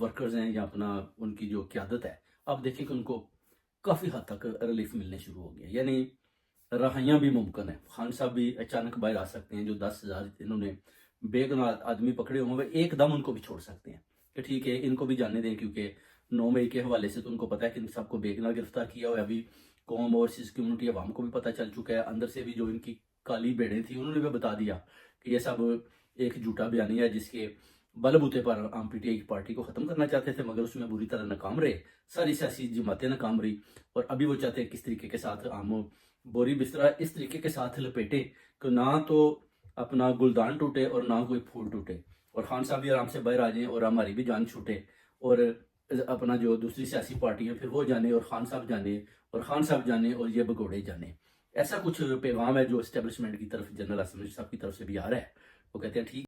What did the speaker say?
Workers ہیں یا اپنا ان کی جو قیادت ہے، آپ دیکھیں کہ ان کو کافی حد تک ریلیف ملنے شروع ہو گیا، یعنی رہائیاں بھی ممکن ہیں۔ خان صاحب بھی اچانک باہر آ سکتے ہیں، جو 10,000 انہوں نے بے گناہ آدمی پکڑے ہوئے ہیں، ایک دم ان کو بھی چھوڑ سکتے ہیں کہ ٹھیک ہے ان کو بھی جانے دیں، کیونکہ 9 مئی کے حوالے سے تو ان کو پتہ ہے کہ ان سب کو بے گناہ گرفتار کیا ہوا ہے۔ ابھی قوم اور اس کمیونٹی عوام کو بھی پتہ چل چکا ہے، اندر سے بھی جو ان کی کالی بھیڑیں تھیں انہوں نے بھی بتا دیا کہ یہ سب ایک جھوٹا بیانیہ ہے جس کے بل بوتے پر عام پی ٹی آئی کی پارٹی کو ختم کرنا چاہتے تھے، مگر اس میں بری طرح ناکام رہے، ساری سیاسی جماعتیں ناکام رہی، اور ابھی وہ چاہتے ہیں کس طریقے کے ساتھ عام بوری بسترا اس طریقے کے ساتھ لپیٹے کہ نہ تو اپنا گلدان ٹوٹے اور نہ کوئی پھول ٹوٹے، اور خان صاحب بھی آرام سے باہر آ جائیں اور ہماری بھی جان چھوٹے، اور اپنا جو دوسری سیاسی پارٹی ہیں پھر وہ جانے اور خان صاحب جانے اور خان صاحب جانے اور یہ بگوڑے جانے۔ ایسا کچھ پیغام ہے جو اسٹیبلشمنٹ کی طرف جنرل اسمبلی صاحب کی طرف سے بھی آ رہا ہے۔ وہ کہتے ہیں ٹھیک